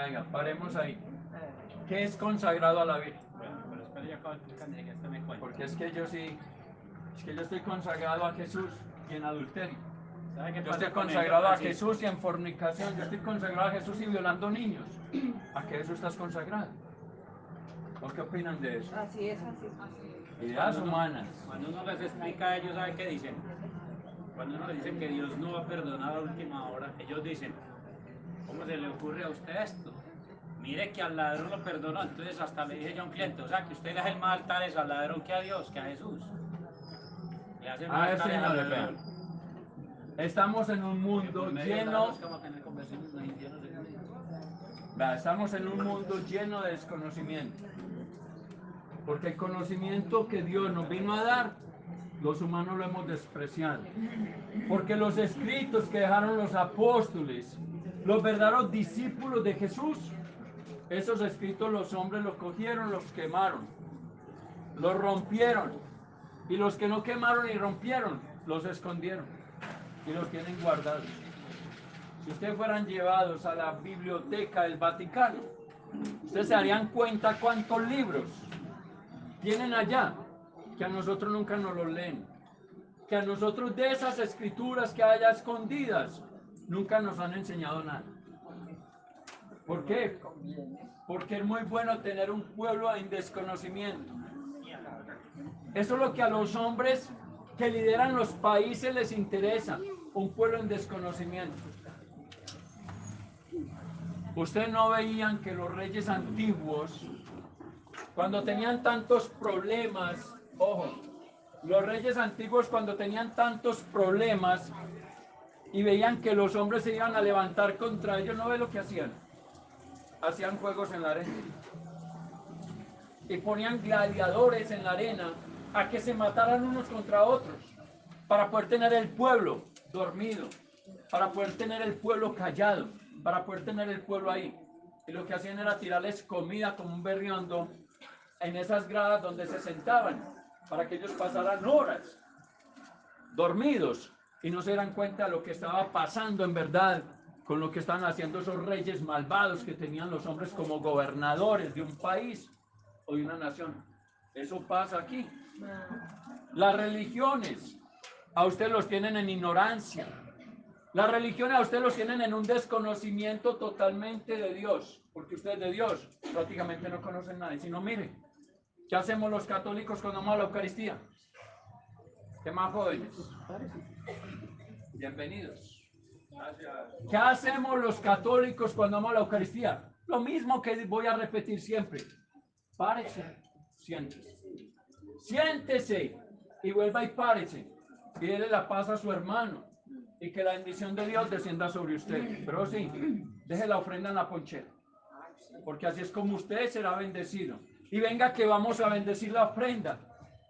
Venga, paremos ahí. ¿Qué es consagrado a la Virgen? Bueno, pero espera, yo acabo de explicar que este me cuenta. Porque es que yo sí, es que yo estoy consagrado a Jesús y en adulterio. ¿Sabe qué Yo pasa estoy con ello, consagrado a Francisco? Jesús y en fornicación. Yo estoy consagrado a Jesús y violando niños. ¿A qué eso estás consagrado? ¿O qué opinan de eso? Así es, así es. Pues Ideas humanas. cuando uno les explica a ellos, ¿sabe qué dicen? Cuando uno les dice que Dios no va a perdonar a última hora, ellos dicen, ¿cómo se le ocurre a usted esto? Mire que al ladrón lo perdonó, entonces hasta le dije yo a un cliente, o sea, que usted le hace más altares al ladrón que a Dios, que a Jesús. Le hacen A más ver, altares al señores, ladrón. vean. Estamos en un Que por mundo medio de lleno, ladrones que vamos a tener conversaciones en el infierno según ellos. vea, estamos en un mundo lleno de desconocimiento. Porque el conocimiento que Dios nos vino a dar, los humanos lo hemos despreciado. Porque los escritos que dejaron los apóstoles, los verdaderos discípulos de Jesús, esos escritos los hombres los cogieron, los quemaron, los rompieron. Y los que no quemaron y rompieron, los escondieron y los tienen guardados. Si ustedes fueran llevados a la biblioteca del Vaticano, ustedes se darían cuenta cuántos libros tienen allá, que a nosotros nunca nos los leen, que a nosotros de esas escrituras que hay escondidas, nunca nos han enseñado nada. ¿Por qué? Porque es muy bueno tener un pueblo en desconocimiento. Eso es lo que a los hombres que lideran los países les interesa, un pueblo en desconocimiento. Ustedes no veían que los reyes antiguos, cuando tenían tantos problemas, ojo, los reyes antiguos cuando tenían tantos problemas y veían que los hombres se iban a levantar contra ellos, ¿no ve lo que hacían? Hacían juegos en la arena y ponían gladiadores en la arena a que se mataran unos contra otros para poder tener el pueblo dormido, para poder tener el pueblo callado, para poder tener el pueblo ahí. Y lo que hacían era tirarles comida como un berriondo en esas gradas donde se sentaban, para que ellos pasaran horas dormidos y no se dieran cuenta de lo que estaba pasando en verdad con lo que estaban haciendo esos reyes malvados que tenían los hombres como gobernadores de un país o de una nación. Eso pasa aquí. Las religiones a usted los tienen en ignorancia. Las religiones a usted los tienen en un desconocimiento totalmente de Dios, porque ustedes de Dios prácticamente no conocen nada. Y si no, mire, ¿qué hacemos los católicos cuando vamos a la Eucaristía? ¿Qué más jóvenes? Bienvenidos. ¿Qué hacemos los católicos cuando vamos a la Eucaristía? Lo mismo que voy a repetir siempre. Párese, siéntese. Siéntese y vuelva y párese. Y déle la paz a su hermano. Y que la bendición de Dios descienda sobre usted. Pero sí, deje la ofrenda en la ponchera. Porque así es como usted será bendecido. Y venga que vamos a bendecir la ofrenda.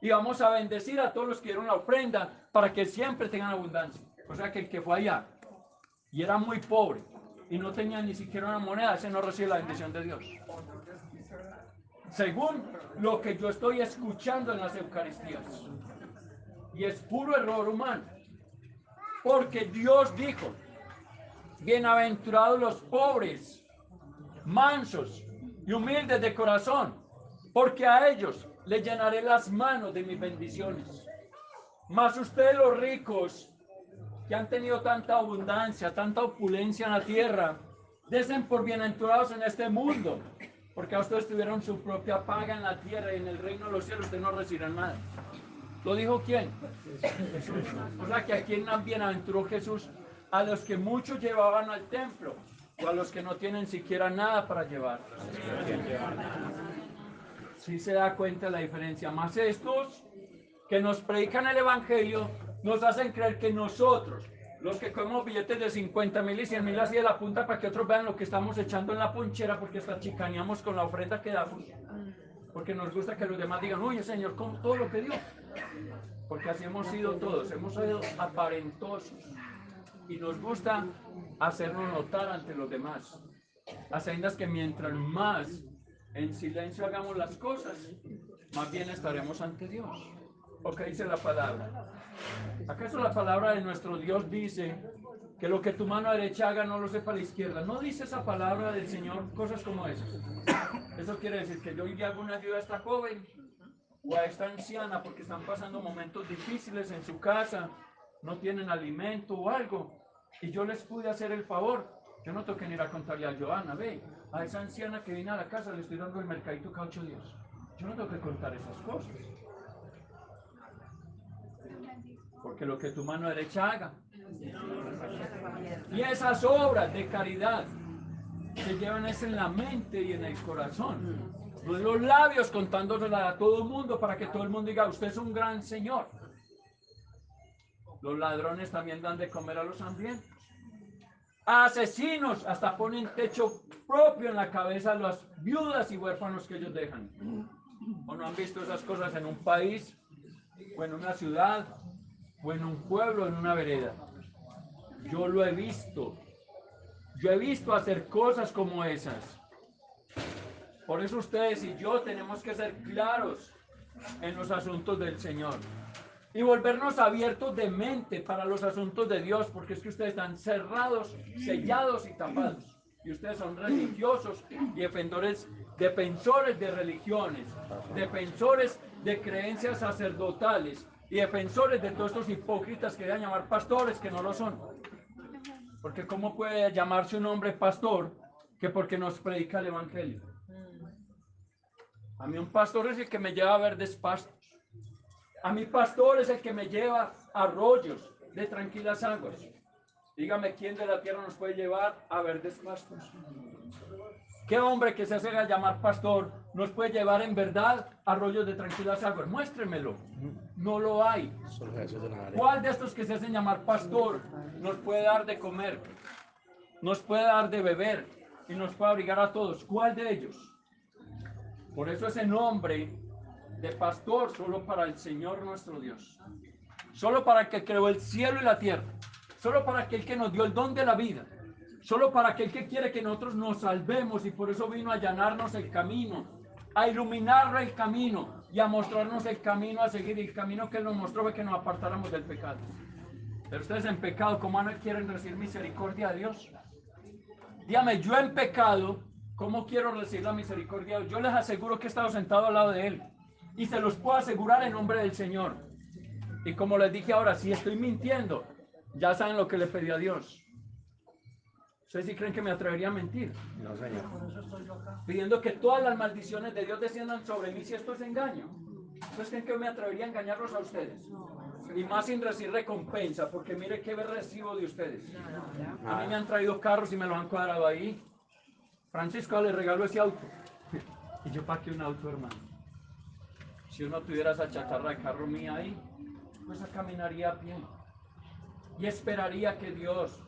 Y vamos a bendecir a todos los que dieron la ofrenda para que siempre tengan abundancia. O sea que el que fue allá y era muy pobre y no tenía ni siquiera una moneda, ese no recibe la bendición de Dios. Según lo que yo estoy escuchando en las Eucaristías. Y es puro error humano. Porque Dios dijo, bienaventurados los pobres, mansos y humildes de corazón, porque a ellos les llenaré las manos de mis bendiciones. Mas ustedes los ricos, que han tenido tanta abundancia, tanta opulencia en la tierra, desen por bienaventurados en este mundo, porque a ustedes tuvieron su propia paga en la tierra y en el reino de los cielos ustedes no recibirán nada. ¿Lo dijo quién? Jesús. O sea que a quién bienaventuró Jesús, a los que muchos llevaban al templo o a los que no tienen siquiera nada para llevar. Sí se da cuenta la diferencia. Más estos que nos predican el evangelio nos hacen creer que nosotros, los que comemos billetes de 50.000 y 100.000 así de la punta para que otros vean lo que estamos echando en la ponchera, porque hasta chicaneamos con la ofrenda que damos, porque nos gusta que los demás digan, oye Señor, con todo lo que dio, porque así hemos sido todos, hemos sido aparentosos y nos gusta hacernos notar ante los demás, a sabiendas que mientras más en silencio hagamos las cosas, más bien estaremos ante Dios. ¿O qué dice la palabra? ¿Acaso la palabra de nuestro Dios dice Que lo que tu mano derecha haga no lo sepa la izquierda. No dice esa palabra del Señor cosas como esas. Eso quiere decir que yo hoy hago una ayuda a esta joven o a esta anciana porque están pasando momentos difíciles en su casa, no tienen alimento o algo, y yo les pude hacer el favor. Yo no tengo que ir a contarle a Joana, ve, a esa anciana que viene a la casa le estoy dando el mercadito cada 8 días. Yo no tengo que contar esas cosas. Porque lo que tu mano derecha haga. Y esas obras de caridad se llevan eso en la mente y en el corazón. No en los labios contándoselas a todo el mundo para que todo el mundo diga, usted es un gran señor. Los ladrones también dan de comer a los hambrientos. Asesinos hasta ponen techo propio en la cabeza a las viudas y huérfanos que ellos dejan. ¿O no han visto esas cosas en un país, o en una ciudad, o en un pueblo, o en una vereda? Yo lo he visto. Yo he visto hacer cosas como esas. Por eso ustedes y yo tenemos que ser claros en los asuntos del Señor y volvernos abiertos de mente para los asuntos de Dios, porque es que ustedes están cerrados, sellados y tapados. Y ustedes son religiosos y defensores de religiones, defensores de creencias sacerdotales y defensores de todos estos hipócritas que deben llamar pastores que no lo son. Porque ¿cómo puede llamarse un hombre pastor que porque nos predica el evangelio? A mí un pastor es el que me lleva a verdes pastos. A mi pastor es el que me lleva a arroyos de tranquilas aguas. Dígame, ¿quién de la tierra nos puede llevar a verdes pastos? ¿Qué hombre que se hace llamar pastor nos puede llevar en verdad a arroyos de tranquilas aguas? Muéstremelo. No lo hay. ¿Cuál de estos que se hacen llamar pastor nos puede dar de comer? Nos puede dar de beber y nos puede abrigar a todos. ¿Cuál de ellos? Por eso ese nombre de pastor solo para el Señor nuestro Dios, solo para el que creó el cielo y la tierra, solo para aquel que nos dio el don de la vida, solo para aquel que quiere que nosotros nos salvemos y por eso vino a allanarnos el camino, a iluminar el camino y a mostrarnos el camino a seguir. Y el camino que Él nos mostró fue que nos apartáramos del pecado. Pero ustedes en pecado, ¿cómo no quieren recibir misericordia de Dios? Dígame, yo en pecado, ¿cómo quiero recibir la misericordia de Dios? Yo les aseguro que he estado sentado al lado de Él. Y se los puedo asegurar en nombre del Señor. Y como les dije ahora, si estoy mintiendo, ya saben lo que le pedí a Dios. ¿Ustedes sí creen que me atrevería a mentir? No, Señor. Pidiendo que todas las maldiciones de Dios desciendan sobre mí si esto es engaño. ¿Ustedes creen que me atrevería a engañarlos a ustedes? Y más sin recibir recompensa, porque mire qué recibo de ustedes. A mí me han traído carros y me los han cuadrado ahí. Francisco le regaló ese auto. Y yo, ¿para qué un auto, hermano? Si uno tuviera esa chatarra de carro mía ahí, pues caminaría a pie. Y esperaría que Dios,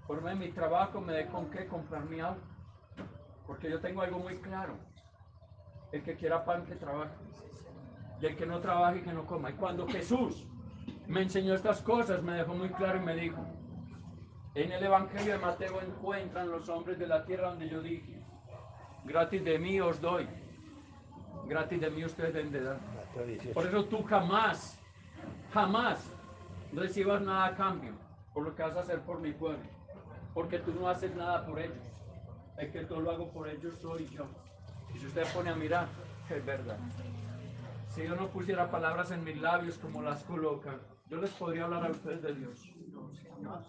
por medio de mi trabajo, me dé con qué comprar mi auto. Porque yo tengo algo muy claro. El que quiera pan, que trabaje. Y el que no trabaje, que no coma. Y cuando Jesús me enseñó estas cosas, me dejó muy claro y me dijo, en el Evangelio de Mateo encuentran los hombres de la tierra donde yo dije, gratis de mí os doy, gratis de mí ustedes deben de dar. Por eso tú jamás recibas nada a cambio por lo que vas a hacer por mi pueblo, porque tú no haces nada por ellos. El que todo lo hago por ellos soy yo. Y si usted pone a mirar, es verdad. Si yo no pusiera palabras en mis labios como las coloca, yo les podría hablar a ustedes de Dios.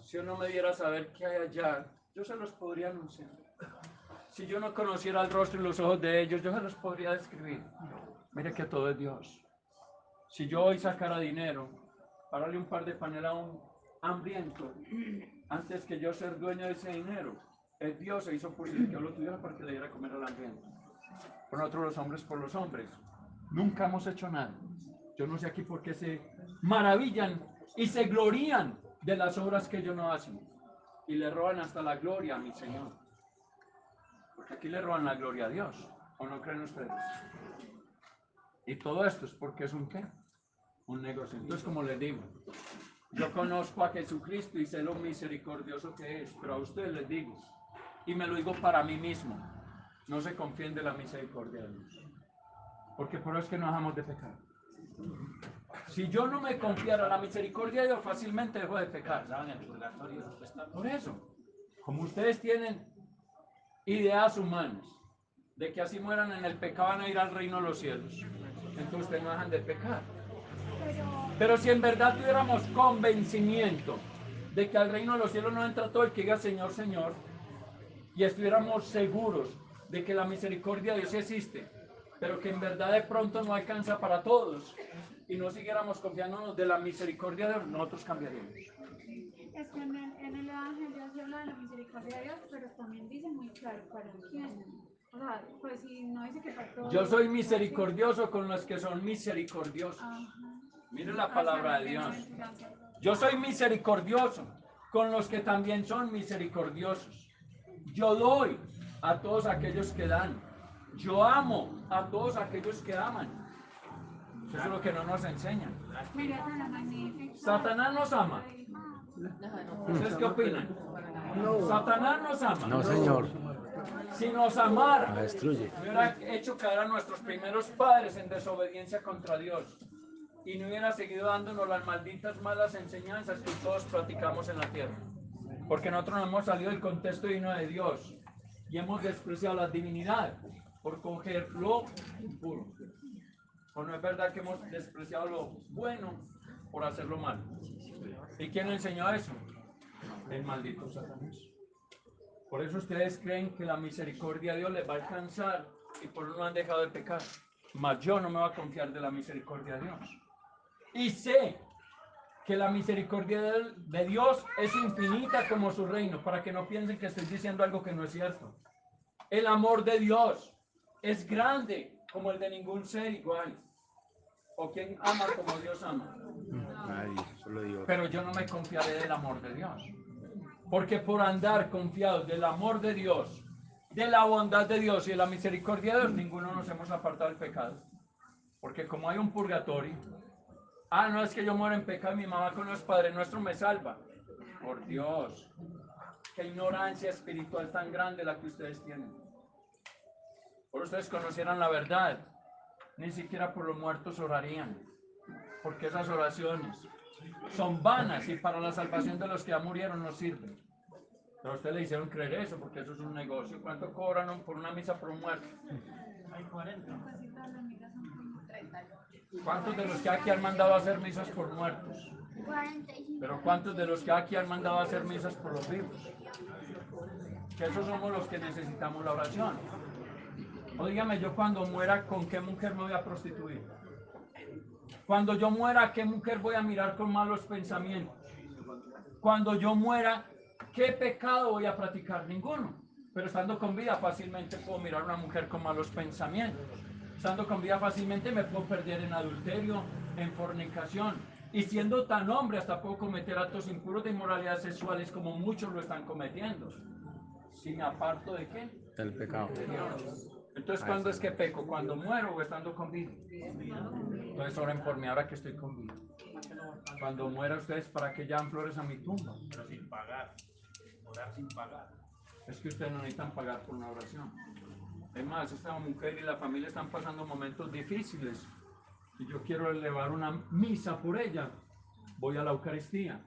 Si yo no me diera a saber qué hay allá, yo se los podría anunciar. Si yo no conociera el rostro y los ojos de ellos, yo se los podría describir. Mire que todo es Dios. Si yo hoy sacara dinero para darle un par de panela a un hambriento, antes que yo ser dueño de ese dinero, el Dios se hizo posible que yo lo tuviera para que le diera a comer al hambriento. Por nosotros los hombres por los hombres. Nunca hemos hecho nada. Yo no sé aquí por qué se maravillan y se glorían de las obras que ellos no hacen. Y le roban hasta la gloria a mi Señor. Porque aquí le roban la gloria a Dios. ¿O no creen ustedes? Y todo esto es porque es un ¿qué? Un negocio. Entonces, como les digo, yo conozco a Jesucristo y sé lo misericordioso que es, pero a ustedes les digo, y me lo digo para mí mismo, no se confíen de la misericordia de Dios. Porque por eso es que no dejamos de pecar. Si yo no me confiara en la misericordia de Dios, fácilmente dejo de pecar. Estaban en el purgatorio, después están. Por eso, como ustedes tienen ideas humanas de que así mueran en el pecado van a ir al reino de los cielos, entonces ustedes no dejan de pecar. Pero si en verdad tuviéramos convencimiento de que al reino de los cielos no entra todo el que diga Señor, Señor, y estuviéramos seguros de que la misericordia de Dios existe, pero que en verdad de pronto no alcanza para todos, y no siguiéramos confiándonos de la misericordia de Dios, nosotros cambiaríamos. Es que en el Evangelio se habla de la misericordia de Dios, pero también dice muy claro para quién. O sea, pues si no dice que para todos. Yo soy misericordioso con los que son misericordiosos. Miren la palabra de Dios. Yo soy misericordioso con los que también son misericordiosos. Yo doy a todos aquellos que dan. Yo amo a todos aquellos que aman. Eso es lo que no nos enseñan. Mira, tan magnífica. Satanás nos ama. ¿Ustedes qué opinan? Satanás nos ama. No, señor. Si nos amara, La destruye. no hubiera hecho caer a nuestros primeros padres en desobediencia contra Dios y no hubiera seguido dándonos las malditas malas enseñanzas que todos practicamos en la tierra. Porque nosotros no hemos salido del contexto divino de Dios y hemos despreciado la divinidad por coger lo impuro. ¿O no es verdad que hemos despreciado lo bueno por hacerlo mal? ¿Y quién enseñó eso? El maldito Satanás. Por eso ustedes creen que la misericordia de Dios les va a alcanzar y por eso no han dejado de pecar. Mas yo no me voy a confiar de la misericordia de Dios. Y sé que la misericordia de Dios es infinita como su reino, para que no piensen que estoy diciendo algo que no es cierto. El amor de Dios es grande como el de ningún ser igual. ¿O quién ama como Dios ama? Nadie, solo Dios. Pero yo no me confiaré del amor de Dios. Porque por andar confiados del amor de Dios, de la bondad de Dios y de la misericordia de Dios, ninguno nos hemos apartado del pecado. Porque como hay un purgatorio, no es que yo muero en pecado y mi mamá con los padres nuestros me salva. Por Dios, qué ignorancia espiritual tan grande la que ustedes tienen. Por ustedes conocieran la verdad, ni siquiera por los muertos orarían. Porque esas oraciones son vanas y para la salvación de los que ya murieron no sirven. Pero a usted le hicieron creer eso porque eso es un negocio. ¿Cuánto cobran por una misa por un muerto? Hay 40. ¿Cuántos de los que aquí han mandado a hacer misas por muertos? 45. Pero ¿cuántos de los que aquí han mandado a hacer misas por los vivos? Que esos somos los que necesitamos la oración. O dígame, yo cuando muera, ¿con qué mujer me voy a prostituir? Cuando yo muera, ¿qué mujer voy a mirar con malos pensamientos? Cuando yo muera, ¿qué pecado voy a practicar? Ninguno. Pero estando con vida fácilmente puedo mirar a una mujer con malos pensamientos. Estando con vida fácilmente me puedo perder en adulterio, en fornicación. Y siendo tan hombre hasta puedo cometer actos impuros de inmoralidades sexuales como muchos lo están cometiendo. Si me aparto ¿de qué? Del pecado. De Dios. Entonces, ¿cuándo es que peco? ¿Cuando muero o estando con vida? Entonces oren por mí ahora que estoy con vida. Cuando muera ustedes, ¿para que llevan flores a mi tumba? Pero sin pagar. Orar sin pagar. Es que ustedes no necesitan pagar por una oración. Es más, esta mujer y la familia están pasando momentos difíciles y yo quiero elevar una misa por ella. Voy a la Eucaristía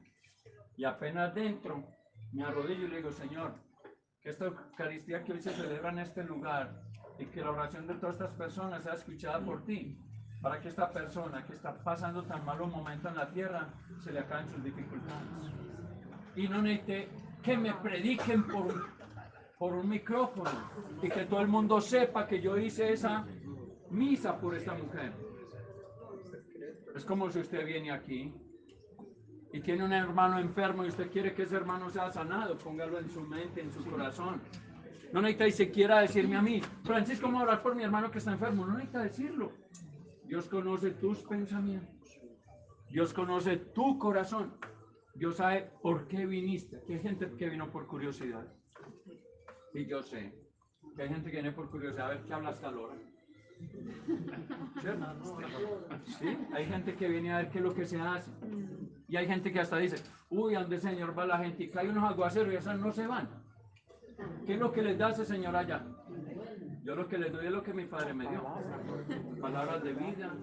y apenas dentro me arrodillo y le digo, Señor, que esta Eucaristía que hoy se celebra en este lugar y que la oración de todas estas personas sea escuchada por ti, para que esta persona que está pasando tan malo momento en la tierra se le acaben sus dificultades. Y no necesite que me prediquen por un micrófono y que todo el mundo sepa que yo hice esa misa por esta mujer. Es como si usted viene aquí y tiene un hermano enfermo y usted quiere que ese hermano sea sanado, póngalo en su mente, en su corazón. No necesita ni siquiera decirme a mí, Francisco, vamos a orar por mi hermano que está enfermo. No necesita decirlo. Dios conoce tus pensamientos. Dios conoce tu corazón. Dios sabe por qué viniste. Aquí hay gente que vino por curiosidad. Y yo sé que hay gente que viene por curiosidad a ver qué habla hasta la hora. ¿Cierto? Sí, hay gente que viene a ver qué es lo que se hace. Y hay gente que hasta dice, uy, ¿a dónde Señor va la gente? Y cae unos aguaceros y esas no se van. ¿Qué es lo que les da ese Señor allá? Yo lo que les doy es lo que mi Padre me dio. Palabras de vida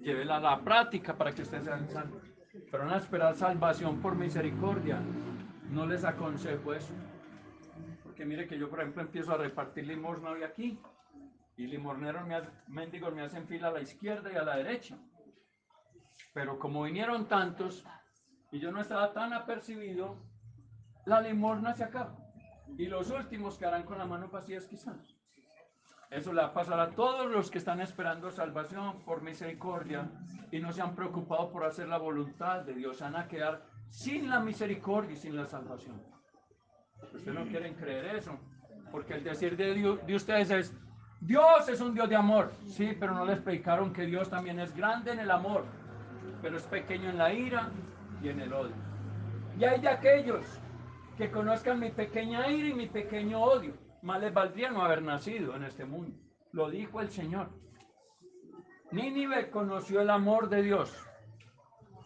llévela a la práctica para que ustedes sean salvos. Pero van a esperar salvación por misericordia. No les aconsejo eso. Porque mire que yo, por ejemplo, empiezo a repartir limosna hoy aquí. Y limosneros mendigos me hacen fila a la izquierda y a la derecha. Pero como vinieron tantos y yo no estaba tan apercibido, la limosna se acaba. Y los últimos quedarán con la mano vacías quizás. Eso le va a pasar a todos los que están esperando salvación por misericordia y no se han preocupado por hacer la voluntad de Dios. Van a quedar sin la misericordia y sin la salvación. Ustedes no quieren creer eso, porque el decir de ustedes es: Dios es un Dios de amor. Sí, pero no les predicaron que Dios también es grande en el amor, pero es pequeño en la ira y en el odio. Y hay de aquellos que conozcan mi pequeña ira y mi pequeño odio. Más les valdría no haber nacido en este mundo. Lo dijo el Señor. Nínive conoció el amor de Dios.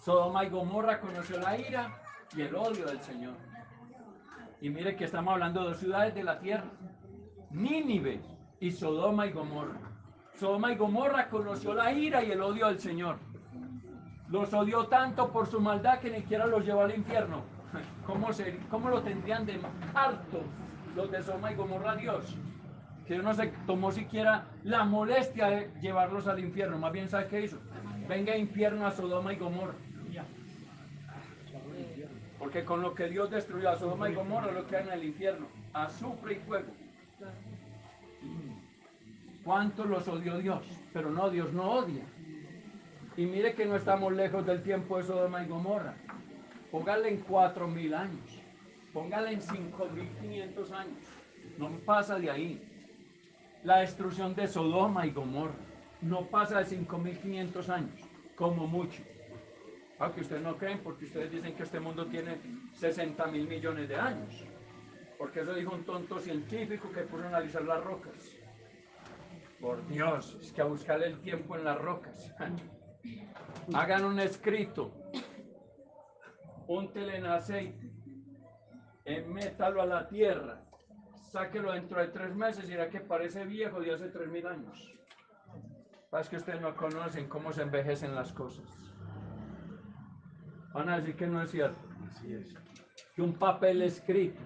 Sodoma y Gomorra conoció la ira y el odio del Señor. Y mire que estamos hablando de dos ciudades de la tierra. Nínive y Sodoma y Gomorra. Sodoma y Gomorra conoció la ira y el odio del Señor. Los odió tanto por su maldad que ni siquiera los llevó al infierno. ¿Cómo lo tendrían de harto los de Sodoma y Gomorra a Dios? Que no se tomó siquiera la molestia de llevarlos al infierno. Más bien, ¿sabe qué hizo? Venga infierno a Sodoma y Gomorra. Porque con lo que Dios destruyó a Sodoma y Gomorra, lo que hay en el infierno, azufre y fuego. ¿Cuánto los odió Dios? Pero no, Dios no odia. Y mire que no estamos lejos del tiempo de Sodoma y Gomorra. Póngale en 4000 años. Póngale en 5500 años. No pasa de ahí. La destrucción de Sodoma y Gomorra no pasa de 5500 años, como mucho. Aunque ustedes no creen, porque ustedes dicen que este mundo tiene 60.000 millones de años. Porque eso dijo un tonto científico que puso a analizar las rocas. Por Dios, es que a buscarle el tiempo en las rocas. Hagan un escrito, úntelo en aceite, métalo a la tierra, sáquelo dentro de 3 meses y verá que parece viejo de hace 3000 años. Es que ustedes no conocen cómo se envejecen las cosas. Van a decir que no es cierto. Así es. Que un papel escrito,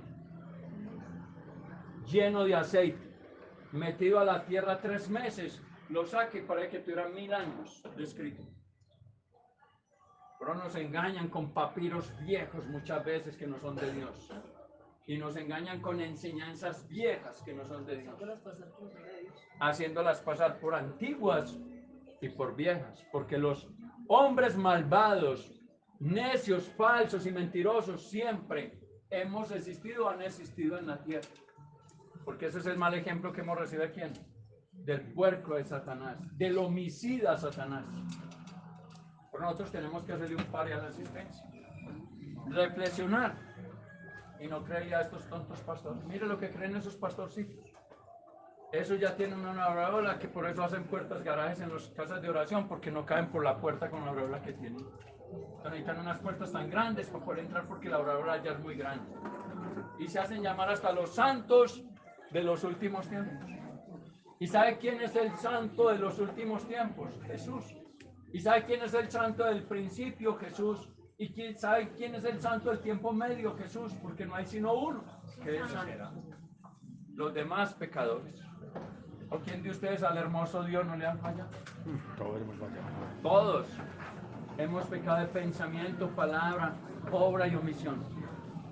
lleno de aceite, metido a la tierra 3 meses, lo saque para que tuviera 1000 años de escrito. Pero nos engañan con papiros viejos muchas veces que no son de Dios. Y nos engañan con enseñanzas viejas que no son de Dios. Haciéndolas pasar por antiguas y por viejas. Porque los hombres malvados, necios, falsos y mentirosos siempre hemos existido o han existido en la tierra. Porque ese es el mal ejemplo que hemos recibido de ¿quién? Del puerco de Satanás, del homicida Satanás. Pero nosotros tenemos que hacerle un pare a la asistencia, reflexionar y no creerle a estos tontos pastores. Mire lo que creen esos pastorcitos. Esos ya tienen una aureola, que por eso hacen puertas garajes en las casas de oración, porque no caen por la puerta con la aureola que tienen. Entonces necesitan unas puertas tan grandes para poder entrar, porque la aureola ya es muy grande. Y se hacen llamar hasta los santos de los últimos tiempos. ¿Y sabe quién es el santo de los últimos tiempos? Jesús. ¿Y sabe quién es el santo del principio? Jesús. ¿Y quién sabe quién es el santo del tiempo medio? Jesús, porque no hay sino uno que es santo. Los demás pecadores. ¿O quién de ustedes al hermoso Dios no le han fallado? Todos hemos fallado. Todos hemos pecado de pensamiento, palabra, obra y omisión.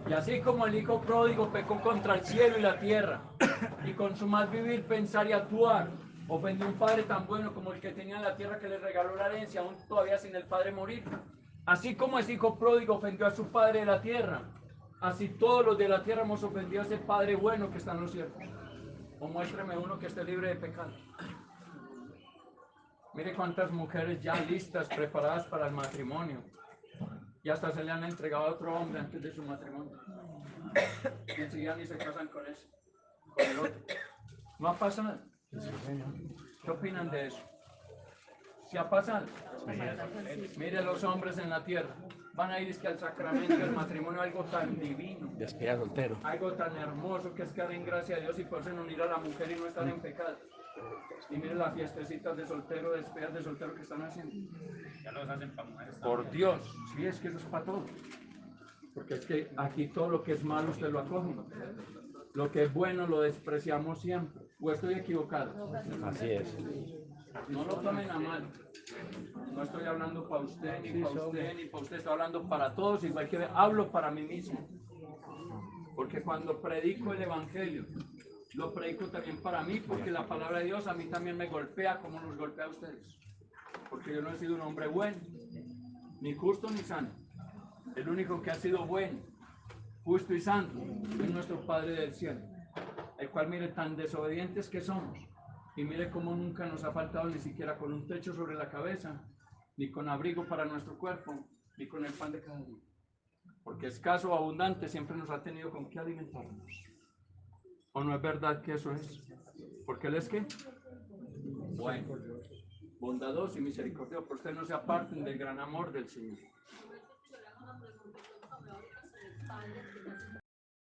Y así como el hijo pródigo pecó contra el cielo y la tierra, y con su mal vivir, pensar y actuar, ofendió a un padre tan bueno como el que tenía en la tierra, que le regaló la herencia, aún todavía sin el padre morir. Así como ese hijo pródigo ofendió a su padre de la tierra, así todos los de la tierra hemos ofendido a ese padre bueno que está en los cielos. O muéstreme uno que esté libre de pecado. Mire cuántas mujeres ya listas, preparadas para el matrimonio, y hasta se le han entregado a otro hombre antes de su matrimonio. Y enseguida ni se casan con ese, con el otro. No ha pasado. ¿Qué opinan de eso? ¿Sí ha pasado? Mire los hombres en la tierra. Van a ir es que al sacramento del matrimonio, algo tan divino. Despida soltero. Algo tan hermoso que es quedar en gracia de Dios y poderse unir a la mujer y no estar en pecado. Y mire las fiestecitas de soltero, despedidas de soltero que están haciendo. Ya los hacen para mujeres. Por Dios, sí, es que eso es para todos. Porque es que aquí todo lo que es malo usted lo acoge. Lo que es bueno lo despreciamos siempre. ¿O estoy equivocado? Así es. No lo tomen a mal. No estoy hablando para usted, ni para usted, ni para usted. Estoy hablando para todos, igual que hablo para mí mismo. Porque cuando predico el Evangelio, lo predico también para mí, porque la palabra de Dios a mí también me golpea como nos golpea a ustedes. Porque yo no he sido un hombre bueno, ni justo ni santo. El único que ha sido bueno, justo y santo es nuestro Padre del cielo, el cual mire tan desobedientes que somos. Y mire cómo nunca nos ha faltado ni siquiera con un techo sobre la cabeza, ni con abrigo para nuestro cuerpo, ni con el pan de cada día. Porque escaso o abundante siempre nos ha tenido con qué alimentarnos. ¿O no es verdad que eso es? Porque Él es qué? Bueno, bondadoso y misericordioso. Por ustedes no se aparten del gran amor del Señor.